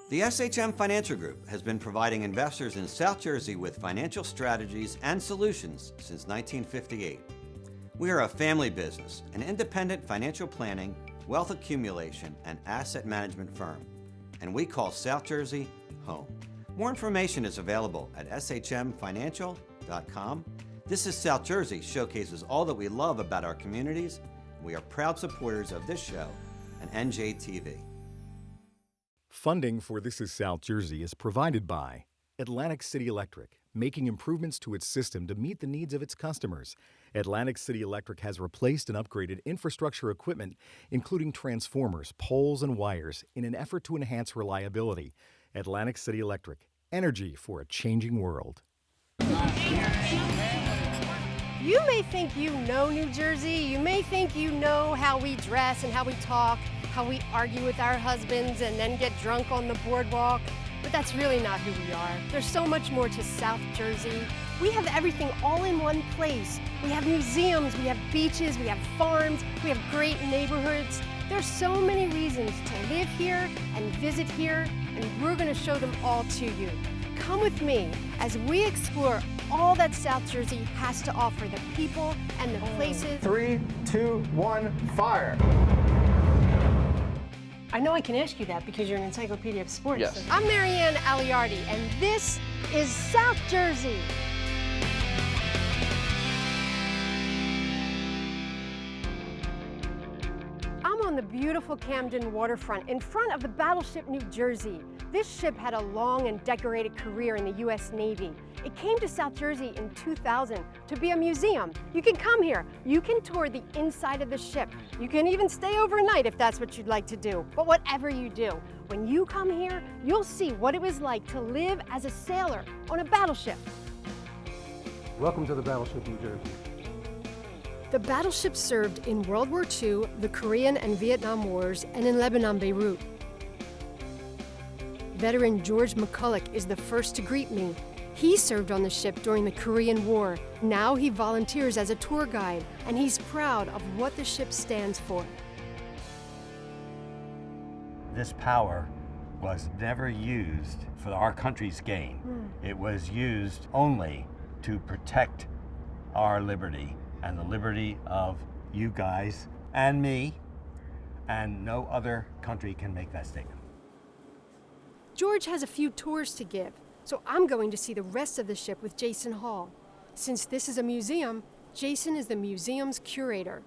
The SHM Financial Group has been providing investors in South Jersey with financial strategies and solutions since 1958. We are a family business, an independent financial planning, wealth accumulation, and asset management firm, and we call South Jersey home. More information is available at shmfinancial.com. This is South Jersey showcases all that we love about our communities. We are proud supporters of this show and NJTV. Funding for This is South Jersey is provided by Atlantic City Electric, making improvements to its system to meet the needs of its customers. Atlantic City Electric has replaced and upgraded infrastructure equipment, including transformers, poles, and wires, in an effort to enhance reliability. Atlantic City Electric, energy for a changing world. You may think you know New Jersey. You may think you know how we dress and how we talk, how we argue with our husbands and then get drunk on the boardwalk. But that's really not who we are. There's so much more to South Jersey. We have everything all in one place. We have museums, we have beaches, we have farms, we have great neighborhoods. There's so many reasons to live here and visit here, and we're going to show them all to you. Come with me as we explore all that South Jersey has to offer, the people and the places. 3, 2, 1, fire! I know I can ask you that because you're an encyclopedia of sports. Yes. I'm Marianne Aleardi, and this is South Jersey. I'm on the beautiful Camden waterfront in front of the Battleship N.J. This ship had a long and decorated career in the U.S. Navy. It came to South Jersey in 2000 to be a museum. You can come here. You can tour the inside of the ship. You can even stay overnight if that's what you'd like to do. But whatever you do, when you come here, you'll see what it was like to live as a sailor on a battleship. Welcome to the Battleship N.J. The battleship served in World War II, the Korean and Vietnam Wars, and in Lebanon, Beirut. Veteran George McCulloch is the first to greet me. He served on the ship during the Korean War. Now he volunteers as a tour guide, and he's proud of what the ship stands for. This power was never used for our country's gain. It was used only to protect our liberty and the liberty of you guys and me, and no other country can make that statement. George has a few tours to give, so I'm going to see the rest of the ship with Jason Hall. Since this is a museum, Jason is the museum's curator.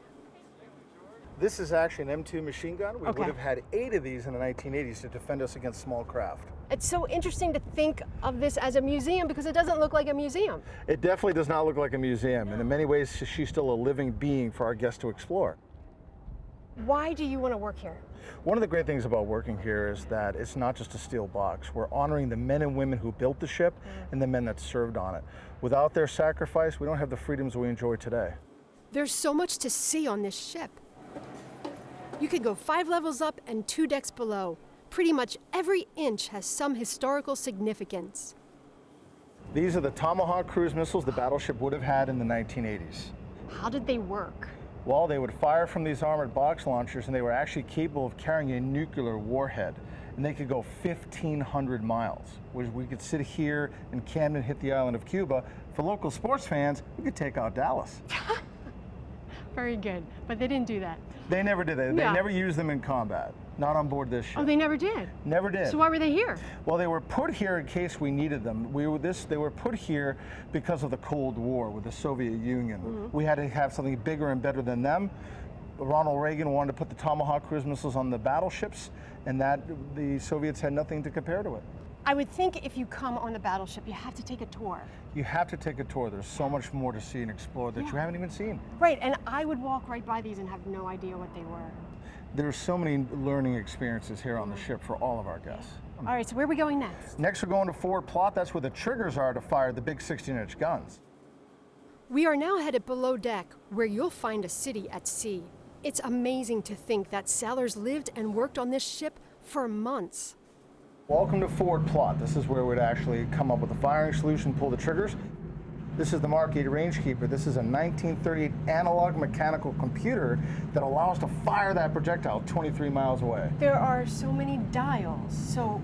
This is actually an M2 machine gun. We Okay. would have had 8 of these in the 1980s to defend us against small craft. It's so interesting to think of this as a museum because it doesn't look like a museum. It definitely does not look like a museum, and in many ways, she's still a living being for our guests to explore. Why do you want to work here? One of the great things about working here is that it's not just a steel box. We're honoring the men and women who built the ship and the men that served on it. Without their sacrifice, we don't have the freedoms we enjoy today. There's so much to see on this ship. You could go 5 levels up and 2 decks below. Pretty much every inch has some historical significance. These are the Tomahawk cruise missiles the battleship would have had in the 1980s. How did they work? Well, they would fire from these armored box launchers, and they were actually capable of carrying a nuclear warhead. And they could go 1,500 miles, which we could sit here in Camden, hit the island of Cuba. For local sports fans, we could take out Dallas. Very good, but they didn't do that. They never did that. Yeah. They never used them in combat, not on board this ship. Oh, they never did? Never did. So why were they here? Well, they were put here in case we needed them. They were put here because of the Cold War with the Soviet Union. We had to have something bigger and better than them. Ronald Reagan wanted to put the Tomahawk cruise missiles on the battleships, and that the Soviets had nothing to compare to it. I would think if you come on the battleship, you have to take a tour. You have to take a tour. There's so much more to see and explore that you haven't even seen. Right, and I would walk right by these and have no idea what they were. There's so many learning experiences here on the ship for all of our guests. All right, so where are we going next? Next, we're going to forward plot. That's where the triggers are to fire the big 16-inch guns. We are now headed below deck, where you'll find a city at sea. It's amazing to think that sailors lived and worked on this ship for months. Welcome to forward plot. This is where we'd actually come up with a firing solution, pull the triggers. This is the Mark 8 Rangekeeper. This is a 1938 analog mechanical computer that allows us to fire that projectile 23 miles away. There are so many dials, so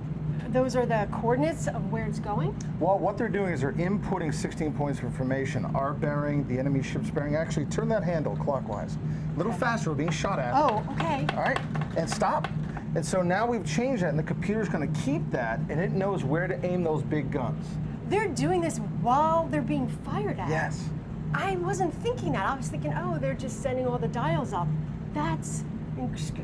those are the coordinates of where it's going? Well, what they're doing is they're inputting 16 points of information. Our bearing, the enemy ship's bearing. Actually, turn that handle clockwise. A little faster, we're being shot at. Oh, okay. All right, and stop. And so now we've changed that, and the computer's going to keep that, and it knows where to aim those big guns. They're doing this while they're being fired at. Yes. I wasn't thinking that. I was thinking, oh, they're just sending all the dials up. That's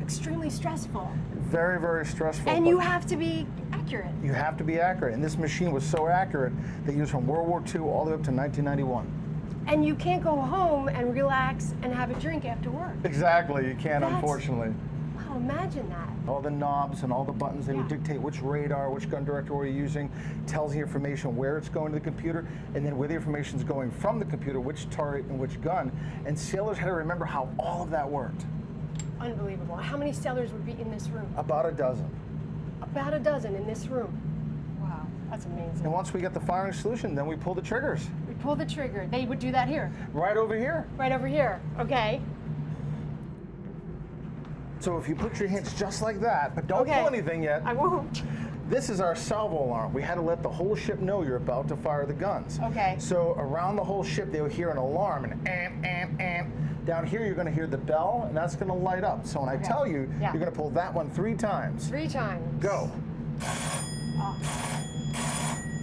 extremely stressful. Very, very stressful. And you have to be accurate. You have to be accurate, and this machine was so accurate they used from World War II all the way up to 1991. And you can't go home and relax and have a drink after work. Exactly, you can't, That's- unfortunately. Wow, imagine that. All the knobs and all the buttons, they would Yeah. dictate which radar, which gun director we're using, tells the information where it's going to the computer, and then where the information is going from the computer, which target and which gun. And sailors had to remember how all of that worked. Unbelievable. How many sailors would be in this room? About a dozen. About a dozen in this room. Wow, that's amazing. And once we get the firing solution, then we pull the triggers. We pull the trigger. They would do that here. Right over here. Right over here. Okay. So if you put your hands just like that, but don't Okay. pull anything yet. I won't. This is our salvo alarm. We had to let the whole ship know you're about to fire the guns. Okay. So around the whole ship, they would hear an alarm, and amp. Down here, you're going to hear the bell, and that's going to light up. So when I tell you, Yeah. you're going to pull that one 3 times. 3 times. Go.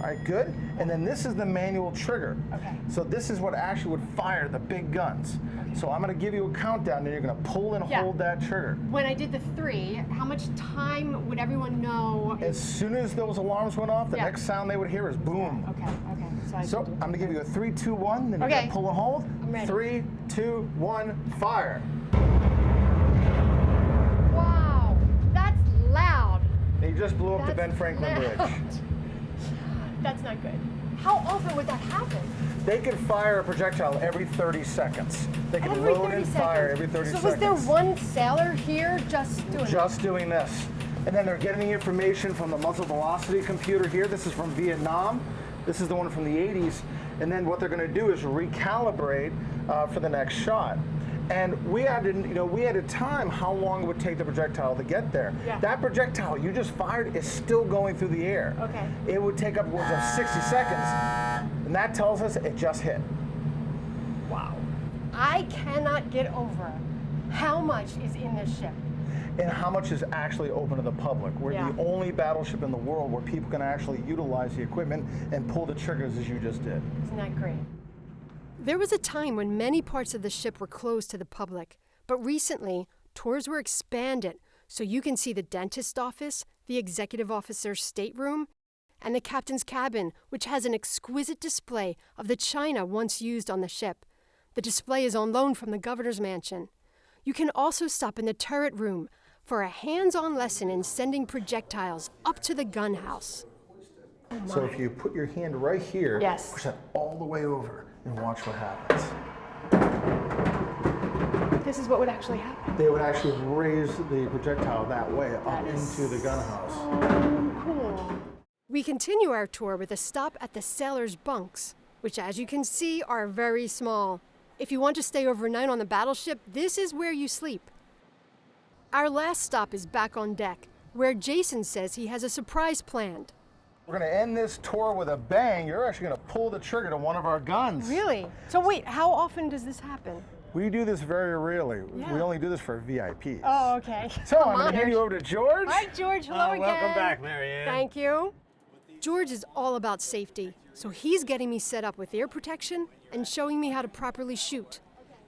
All right, good. And then this is the manual trigger. Okay. So this is what actually would fire the big guns. So I'm going to give you a countdown, and you're going to pull and Yeah. hold that trigger. When I did the 3, how much time would everyone know? As soon as those alarms went off, the Yeah. next sound they would hear is boom. Okay. So I'm going to give you a 3, 2, 1. Then you're Okay. going to pull and hold. I'm ready. 3, 2, 1, fire. Wow, that's loud. And you just blew up the That's Ben Franklin loud. Bridge. That's not good. How often would that happen? They could fire a projectile every 30 seconds. They could Every load 30 and seconds. fire every 30 so seconds. was there one sailor here just doing Just doing this. And then they're getting the information from the muzzle velocity computer here. This is from Vietnam. This is the one from the 80s. And then what they're going to do is recalibrate for the next shot. And we had to time how long it would take the projectile to get there. Yeah. That projectile you just fired is still going through the air. Okay. It would take upwards of 60 seconds, and that tells us it just hit. Wow. I cannot get over how much is in this ship. And how much is actually open to the public. We're Yeah. the only battleship in the world where people can actually utilize the equipment and pull the triggers as you just did. Isn't that great? There was a time when many parts of the ship were closed to the public, but recently, tours were expanded so you can see the dentist's office, the executive officer's stateroom, and the captain's cabin, which has an exquisite display of the china once used on the ship. The display is on loan from the governor's mansion. You can also stop in the turret room for a hands-on lesson in sending projectiles up to the gun house. So if you put your hand right here, Yes. push that all the way over and watch what happens. This is what would actually happen. They would actually raise the projectile that way up That is into the gun house. Cool. We continue our tour with a stop at the sailors' bunks, which as you can see are very small. If you want to stay overnight on the battleship, this is where you sleep. Our last stop is back on deck, where Jason says he has a surprise planned. We're going to end this tour with a bang. You're actually going to pull the trigger to one of our guns. Really? So wait, how often does this happen? We do this very rarely. Yeah. We only do this for VIPs. Oh, okay. So I'm going to hand you over to George. Hi, George. Hello again. Welcome back, Marianne. Thank you. George is all about safety, so he's getting me set up with ear protection and showing me how to properly shoot.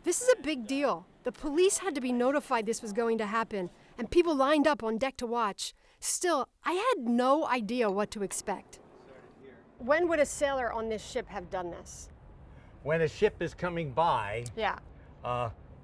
This is a big deal. The police had to be notified this was going to happen, and people lined up on deck to watch. Still, I had no idea what to expect. When would a sailor on this ship have done this? When a ship is coming by, Yeah.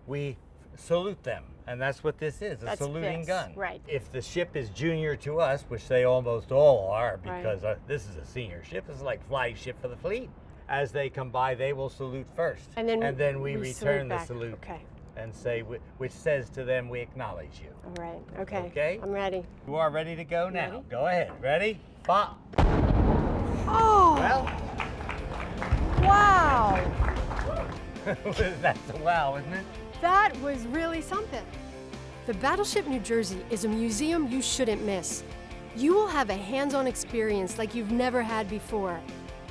we salute them. And that's what this is, a That's saluting this, gun. right. If the ship is junior to us, which they almost all are, Right. because this is a senior ship, this is like flagship for the fleet. As they come by, they will salute first. And then we we return salute the back. salute. Okay. And say, which says to them, we acknowledge you. All right. Okay. Okay. I'm ready. You are ready to go now. Ready? Go ahead. Ready? Fire. Oh! Well, Wow! that's a wow, isn't it? That was really something. The Battleship New Jersey is a museum you shouldn't miss. You will have a hands-on experience like you've never had before.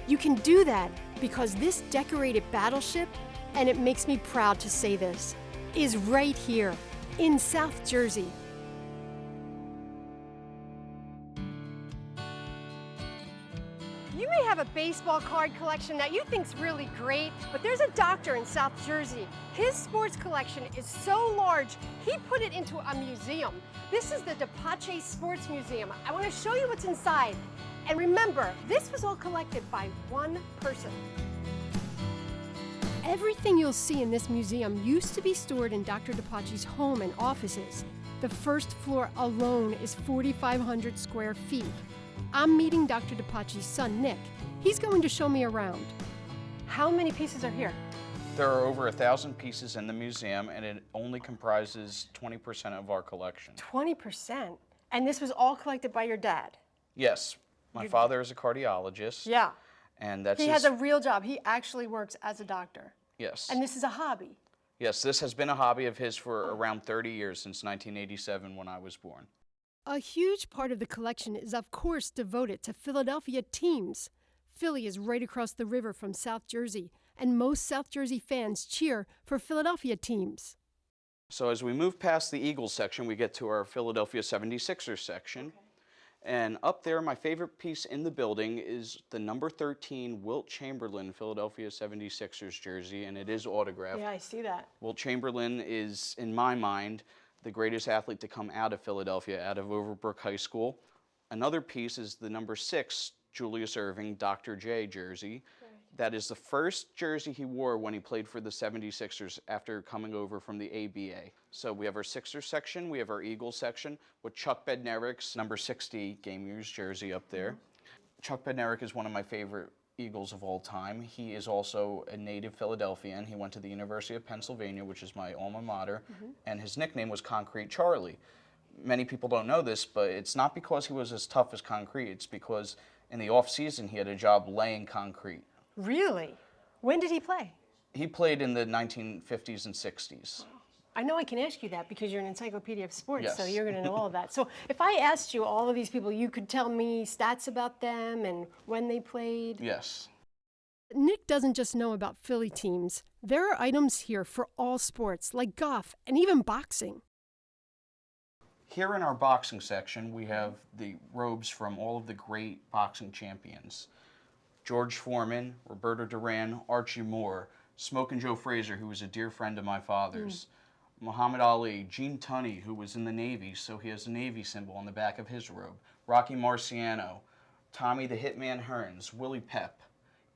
You can do that because this decorated battleship, and it makes me proud to say this, is right here in South Jersey. You may have a baseball card collection that you think's really great, but there's a doctor in South Jersey. His sports collection is so large, he put it into a museum. This is the Dupatta Sports Museum. I want to show you what's inside. And remember, this was all collected by one person. Everything you'll see in this museum used to be stored in Dr. Dupatta's home and offices. The first floor alone is 4,500 square feet. I'm meeting Dr. Dupatta's son, Nick. He's going to show me around. How many pieces are here? There are over 1,000 pieces in the museum, and it only comprises 20% of our collection. 20%? And this was all collected by your dad? Yes. My father is a cardiologist. Yeah. And that's He has a real job. He actually works as a doctor. Yes. And this is a hobby. Yes, this has been a hobby of his for around 30 years, since 1987 when I was born. A huge part of the collection is, of course, devoted to Philadelphia teams. Philly is right across the river from South Jersey, and most South Jersey fans cheer for Philadelphia teams. So as we move past the Eagles section, we get to our Philadelphia 76ers section. Okay. And up there, my favorite piece in the building is the number 13 Wilt Chamberlain Philadelphia 76ers jersey, and it is autographed. Yeah, I see that. Wilt Chamberlain is, in my mind, the greatest athlete to come out of Philadelphia, out of Overbrook High School. Another piece is the number 6 Julius Erving Dr. J jersey. Right. That is the first jersey he wore when he played for the 76ers after coming over from the ABA. So we have our Sixers section, we have our Eagles section with Chuck Bednarik's number 60 game used jersey up there. Mm-hmm. Chuck Bednarik is one of my favorite Eagles of all time. He is also a native Philadelphian. He went to the University of Pennsylvania, which is my alma mater, and his nickname was Concrete Charlie. Many people don't know this, but it's not because he was as tough as concrete. It's because in the off-season he had a job laying concrete. Really? When did he play? He played in the 1950s and 60s. I know I can ask you that because you're an encyclopedia of sports, yes. So you're going to know all of that. So if I asked you all of these people, you could tell me stats about them and when they played? Yes. Nick doesn't just know about Philly teams. There are items here for all sports, like golf and even boxing. Here in our boxing section, we have the robes from all of the great boxing champions. George Foreman, Roberto Duran, Archie Moore, Smokin' Joe Frazier, who was a dear friend of my father's. Muhammad Ali, Gene Tunney, who was in the Navy, so he has a Navy symbol on the back of his robe. Rocky Marciano, Tommy the Hitman Hearns, Willie Pep.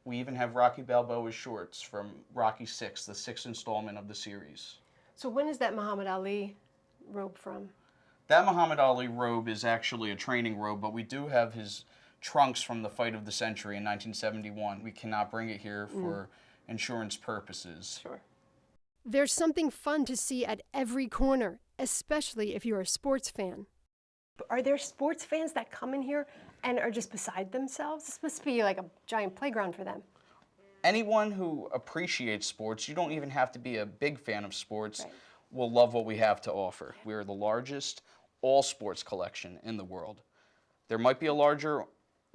We even have Rocky Balboa's shorts from Rocky VI, the 6th installment of the series. So when is that Muhammad Ali robe from? That Muhammad Ali robe is actually a training robe, but we do have his trunks from the fight of the century in 1971. We cannot bring it here for insurance purposes. Sure. There's something fun to see at every corner, especially if you're a sports fan. Are there sports fans that come in here and are just beside themselves? This must be like a giant playground for them. Anyone who appreciates sports, you don't even have to be a big fan of sports, will love what we have to offer. We are the largest all-sports collection in the world. There might be a larger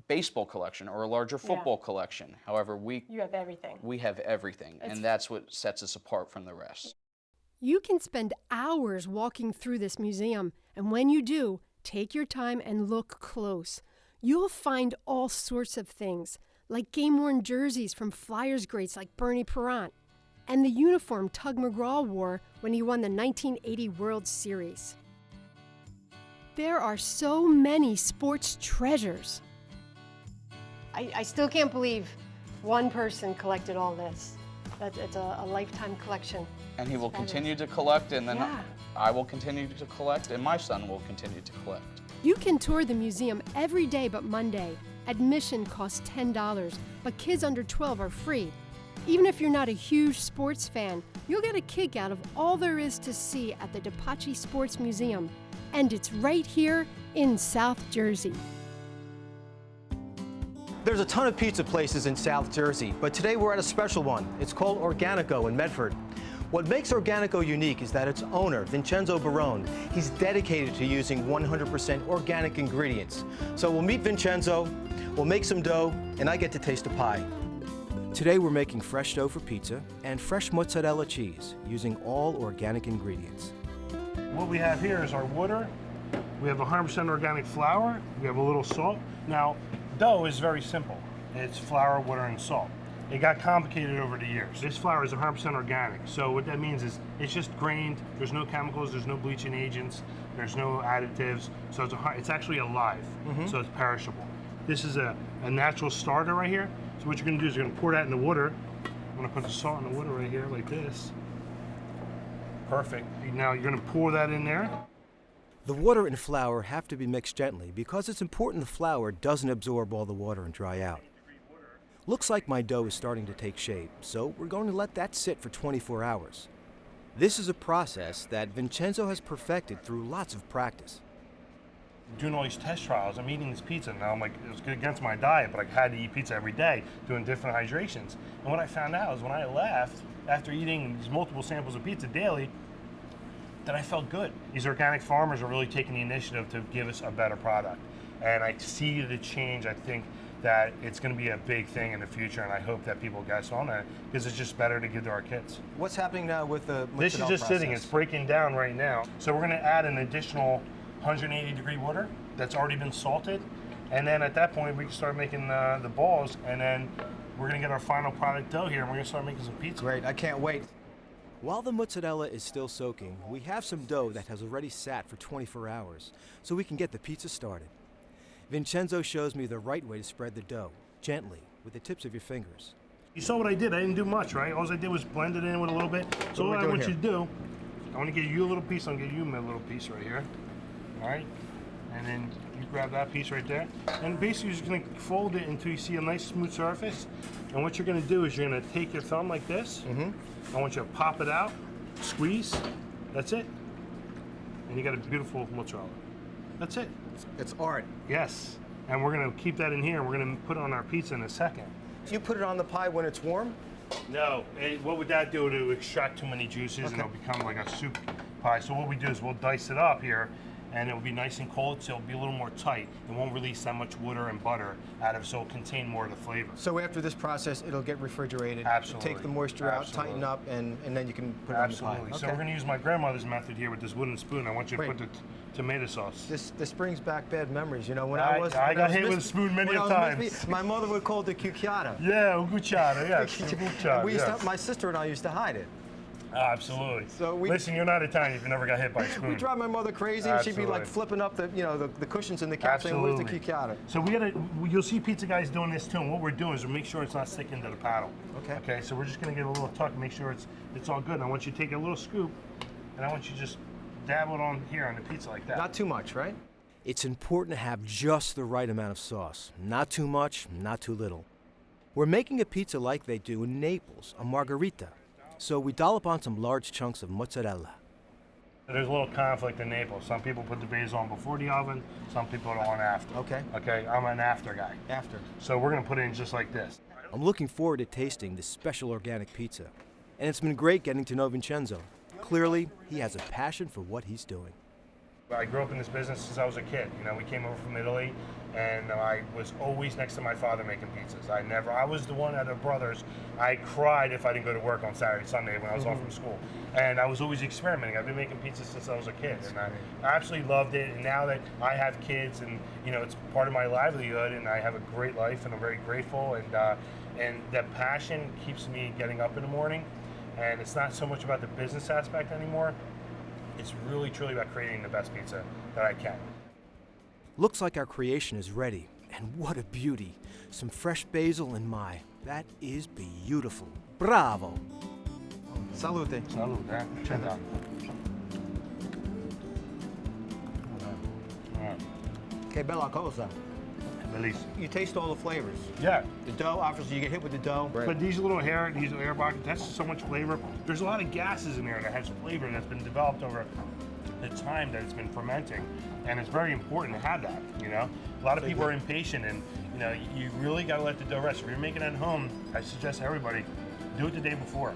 baseball collection or a larger football collection. However, you have everything. We have everything, and that's what sets us apart from the rest. You can spend hours walking through this museum, and when you do, take your time and look close. You'll find all sorts of things, like game-worn jerseys from Flyers greats like Bernie Parent, and the uniform Tug McGraw wore when he won the 1980 World Series. There are so many sports treasures. I still can't believe one person collected all this. It's a lifetime collection. And he will continue to collect, and then I will continue to collect, and my son will continue to collect. You can tour the museum every day but Monday. Admission costs $10, but kids under 12 are free. Even if you're not a huge sports fan, you'll get a kick out of all there is to see at the Dupatta Sports Museum. And it's right here in South Jersey. There's a ton of pizza places in South Jersey, but today we're at a special one. It's called Organico in Medford. What makes Organico unique is that its owner, Vincenzo Barone, he's dedicated to using 100% organic ingredients. So we'll meet Vincenzo, we'll make some dough, and I get to taste the pie. Today we're making fresh dough for pizza and fresh mozzarella cheese using all organic ingredients. What we have here is our water. We have 100% organic flour. We have a little salt. Now, dough is very simple. It's flour, water, and salt. It got complicated over the years. This flour is 100% organic. So what that means is it's just grained. There's no chemicals. There's no bleaching agents. There's no additives. So it's actually alive. So it's perishable. This is a natural starter right here. So what you're going to do is you're going to pour that in the water. I'm going to put the salt in the water right here like this. Perfect. Now you're going to pour that in there. The water and flour have to be mixed gently because it's important the flour doesn't absorb all the water and dry out. Looks like my dough is starting to take shape, so we're going to let that sit for 24 hours. This is a process that Vincenzo has perfected through lots of practice. Doing all these test trials, I'm eating this pizza now. I'm like, it was against my diet, but I had to eat pizza every day, doing different hydrations. And what I found out is when I left, after eating these multiple samples of pizza daily, that I felt good. These organic farmers are really taking the initiative to give us a better product. And I see the change. I think that it's going to be a big thing in the future, and I hope that people guess on that because it's just better to give to our kids. What's happening now with the mozzarella This is just process? sitting. It's breaking down right now. So we're going to add an additional 180-degree water that's already been salted, and then at that point we can start making the balls, and then we're going to get our final product dough here, and we're going to start making some pizza. Great, I can't wait. While the mozzarella is still soaking, we have some dough that has already sat for 24 hours, so we can get the pizza started. Vincenzo shows me the right way to spread the dough, gently, with the tips of your fingers. You saw what I did. I didn't do much, right? All I did was blend it in with a little bit. So what I want you to do, I want to get you a little piece. I'll get you a little piece right here. All right? And then you grab that piece right there. And basically you're just going to fold it until you see a nice smooth surface. And what you're going to do is you're going to take your thumb like this. I want you to pop it out, squeeze. That's it. And you got a beautiful mozzarella. That's it. It's art. Yes. And we're going to keep that in here, and we're going to put it on our pizza in a second. You put it on the pie when it's warm? No. What would that do? To extract too many juices, and it'll become like a soup pie. So what we do is we'll dice it up here, and it'll be nice and cold, so it'll be a little more tight. It won't release that much water and butter out of it, so it'll contain more of the flavor. So after this process, it'll get refrigerated. Absolutely. Take the moisture out, tighten up, and then you can put it on the pie. Absolutely. So we're going to use my grandmother's method here with this wooden spoon. I want you to put the tomato sauce. This brings back bad memories. You know, when I got hit with a spoon many times. My mother would call it the cucchiata. Yeah, cucchiata, yes. Cucchiata, my sister and I used to hide it. Absolutely. So listen, you're not Italian if you never got hit by a spoon. We drive my mother crazy, and she'd be like flipping up the cushions in the couch saying, "Where's the cucchiata?" So you'll see pizza guys doing this too. And what we're doing is we make sure it's not sticking to the paddle. Okay. Okay. So we're just gonna get a little tuck, make sure it's all good. And I want you to take a little scoop, and I want you to just dab it on here on the pizza like that. Not too much, right? It's important to have just the right amount of sauce. Not too much, not too little. We're making a pizza like they do in Naples, a margherita. So we dollop on some large chunks of mozzarella. There's a little conflict in Naples. Some people put the basil on before the oven, some people put it on after. Okay. Okay, I'm an after guy. After. So we're gonna put it in just like this. I'm looking forward to tasting this special organic pizza. And it's been great getting to know Vincenzo. Clearly, he has a passion for what he's doing. I grew up in this business since I was a kid. You know, we came over from Italy, and I was always next to my father making pizzas. I was the one out of brothers. I cried if I didn't go to work on Saturday, Sunday when I was off from school. And I was always experimenting. I've been making pizzas since I was a kid, and I absolutely loved it. And now that I have kids, and you know, it's part of my livelihood, and I have a great life, and I'm very grateful. And that passion keeps me getting up in the morning. And it's not so much about the business aspect anymore. It's really, truly about creating the best pizza that I can. Looks like our creation is ready. And what a beauty. Some fresh basil and my. That is beautiful. Bravo. Salute. Salute, eh? Check it out. Che bella cosa. Bellissimo. You taste all the flavors. Yeah. The dough, obviously you get hit with the dough. But these little air pockets, that's so much flavor. There's a lot of gases in there that has flavor that's been developed over the time that it's been fermenting. And it's very important to have that, you know? A lot of people are impatient, and you know, you really gotta let the dough rest. If you're making it at home, I suggest everybody do it the day before.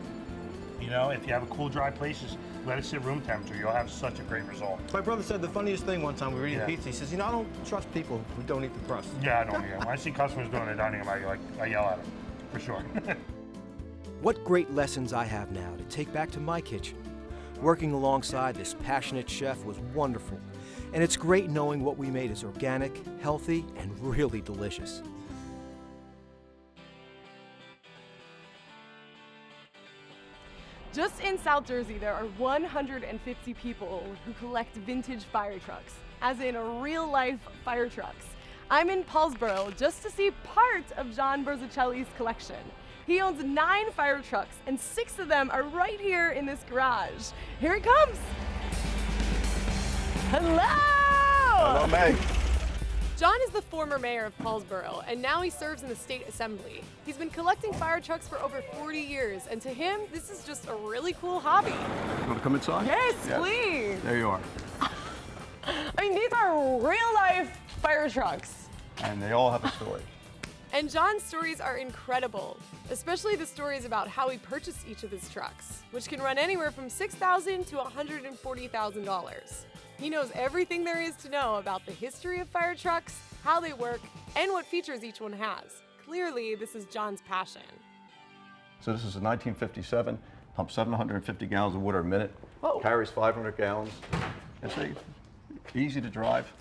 You know, if you have a cool, dry place, just let it sit room temperature. You'll have such a great result. My brother said the funniest thing one time we were eating Yeah. pizza. He says, you know, I don't trust people who don't eat the crust. Yeah, I don't. Yeah. When I see customers doing the dining room, I yell at them, for sure. What great lessons I have now to take back to my kitchen. Working alongside this passionate chef was wonderful, and it's great knowing what we made is organic, healthy, and really delicious. Just in South Jersey, there are 150 people who collect vintage fire trucks, as in real-life fire trucks. I'm in Paulsboro just to see part of John Berzicelli's collection. He owns 9 fire trucks, and 6 of them are right here in this garage. Here it comes. Hello! Hello, Meg. John is the former mayor of Paulsboro, and now he serves in the state assembly. He's been collecting fire trucks for over 40 years, and to him, this is just a really cool hobby. You want to come inside? Yes, please. There you are. I mean, these are real-life fire trucks. And they all have a story. And John's stories are incredible, especially the stories about how he purchased each of his trucks, which can run anywhere from $6,000 to $140,000. He knows everything there is to know about the history of fire trucks, how they work, and what features each one has. Clearly, this is John's passion. So this is a 1957, pumps 750 gallons of water a minute, Whoa. carries 500 gallons. It's easy to drive.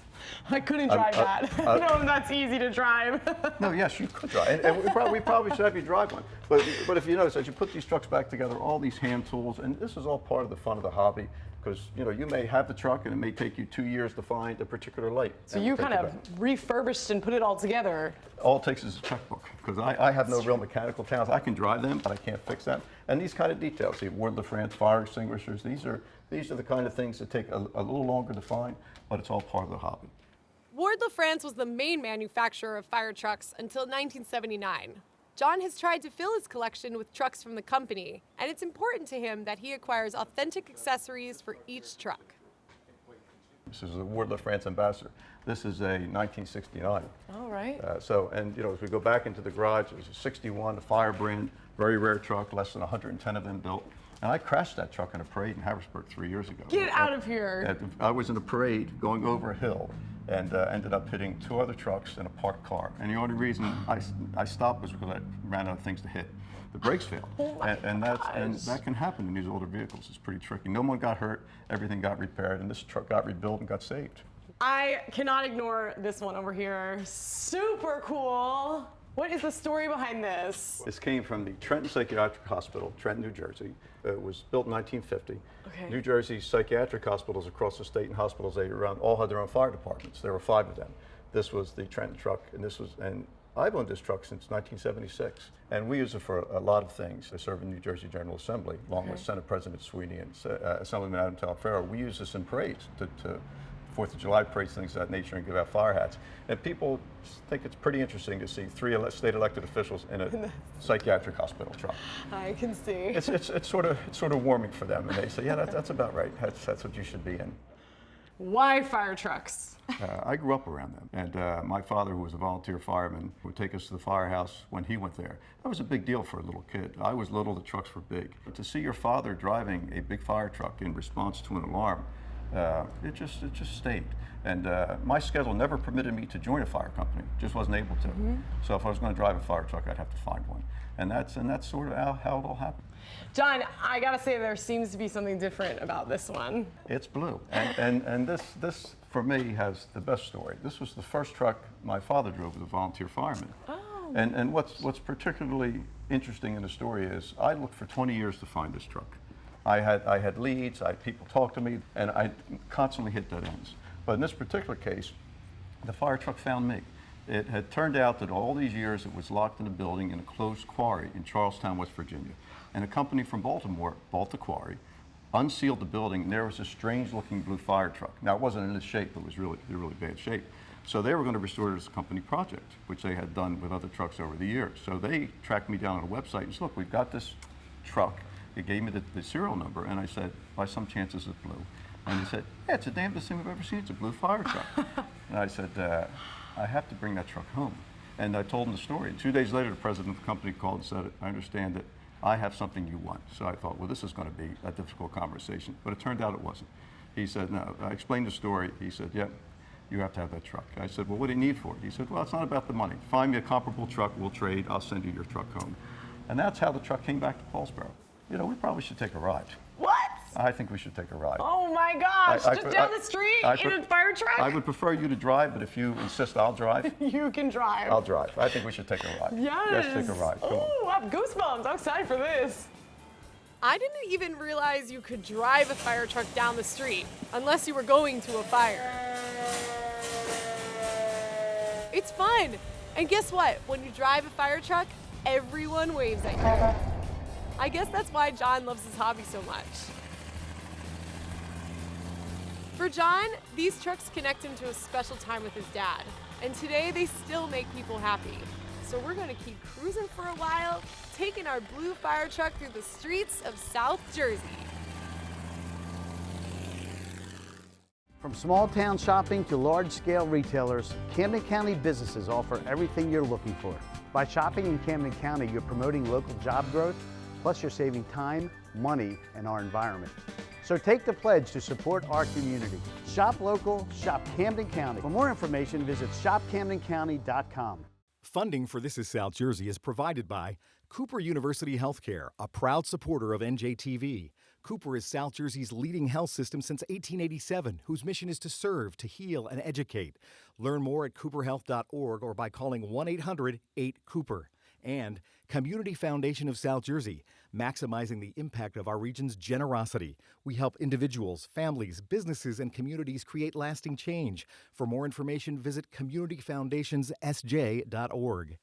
I couldn't drive that. No, that's easy to drive. No, yes, you could drive. And we probably should have you drive one. But if you notice, as you put these trucks back together, all these hand tools, and this is all part of the fun of the hobby, because you may have the truck and it may take you 2 years to find a particular light. So you kind of refurbished and put it all together. All it takes is a checkbook, because I have no real mechanical talents. I can drive them, but I can't fix them. And these kind of details, the Ward LaFrance fire extinguishers, these are the kind of things that take a little longer to find, but it's all part of the hobby. Ward LaFrance was the main manufacturer of fire trucks until 1979. John has tried to fill his collection with trucks from the company, and it's important to him that he acquires authentic accessories for each truck. This is a Ward LaFrance Ambassador. This is a 1969. All right. As we go back into the garage, there's a 61, a Firebrand, very rare truck, less than 110 of them built. And I crashed that truck in a parade in Harrisburg 3 years ago. Get out of here. I was in a parade going over a hill and ended up hitting 2 other trucks and a parked car. And the only reason I stopped was because I ran out of things to hit. The brakes failed. And that can happen in these older vehicles. It's pretty tricky. No one got hurt, everything got repaired, and this truck got rebuilt and got saved. I cannot ignore this one over here. Super cool. What is the story behind this? This came from the Trenton Psychiatric Hospital, Trenton, New Jersey. It was built in 1950. Okay. New Jersey's psychiatric hospitals across the state and hospitals they run all had their own fire departments. There were 5 of them. This was the Trenton truck, and I've owned this truck since 1976. And we use it for a lot of things. I serve in New Jersey General Assembly, along with Senate President Sweeney and Assemblyman Adam Talaferro. We use this in parades to 4th of July parades, things of that nature, and give out fire hats. And people think it's pretty interesting to see 3 state elected officials in a psychiatric hospital truck. I can see. It's sort of warming for them, and they say, yeah, that's about right. That's what you should be in. Why fire trucks? I grew up around them, and my father, who was a volunteer fireman, would take us to the firehouse when he went there. That was a big deal for a little kid. I was little, the trucks were big. But to see your father driving a big fire truck in response to an alarm, it just stayed. And my schedule never permitted me to join a fire company, just wasn't able to. So if I was going to drive a fire truck, I'd have to find one. And that's sort of how it all happened. John, I gotta say there seems to be something different about this one. It's blue, and this for me has the best story. This was the first truck my father drove as a volunteer fireman. Oh. And what's particularly interesting in the story is I looked for 20 years to find this truck. I had leads, people talked to me, and I constantly hit dead ends. But in this particular case, the fire truck found me. It had turned out that all these years it was locked in a building in a closed quarry in Charlestown, West Virginia. And a company from Baltimore bought the quarry, unsealed the building, and there was a strange-looking blue fire truck. Now, it wasn't in this shape, it was in really bad shape. So they were going to restore it as a company project, which they had done with other trucks over the years. So they tracked me down on a website and said, look, we've got this truck. They gave me the serial number, and I said, by some chance is it blue? And he said, yeah, it's the damnedest thing we've ever seen. It's a blue fire truck. And I said, I have to bring that truck home. And I told him the story. 2 days later, the president of the company called and said, I understand that I have something you want. So I thought, well, this is going to be a difficult conversation, but it turned out it wasn't. He said, no. I explained the story. He said, yeah, you have to have that truck. I said, well, what do you need for it? He said, well, it's not about the money. Find me a comparable truck, we'll trade, I'll send you your truck home. And that's how the truck came back to Paulsboro. You know, we probably should take a ride. What? I think we should take a ride. Oh my gosh, just down the street in a fire truck? I would prefer you to drive, but if you insist I'll drive. You can drive. I'll drive. I think we should take a ride. Yes. Let's take a ride. Come on. Oh, I have goosebumps. I'm excited for this. I didn't even realize you could drive a fire truck down the street unless you were going to a fire. It's fun. And guess what? When you drive a fire truck, everyone waves at you. I guess that's why John loves his hobby so much. For John, these trucks connect him to a special time with his dad, and today they still make people happy. So we're gonna keep cruising for a while, taking our blue fire truck through the streets of South Jersey. From small town shopping to large scale retailers, Camden County businesses offer everything you're looking for. By shopping in Camden County, you're promoting local job growth, plus you're saving time, money, and our environment. So take the pledge to support our community. Shop local, shop Camden County. For more information, visit shopcamdencounty.com. Funding for This Is South Jersey is provided by Cooper University Healthcare, a proud supporter of NJTV. Cooper is South Jersey's leading health system since 1887, whose mission is to serve, to heal, and educate. Learn more at cooperhealth.org or by calling 1-800-8-COOPER. And Community Foundation of South Jersey, maximizing the impact of our region's generosity. We help individuals, families, businesses, and communities create lasting change. For more information, visit communityfoundationssj.org.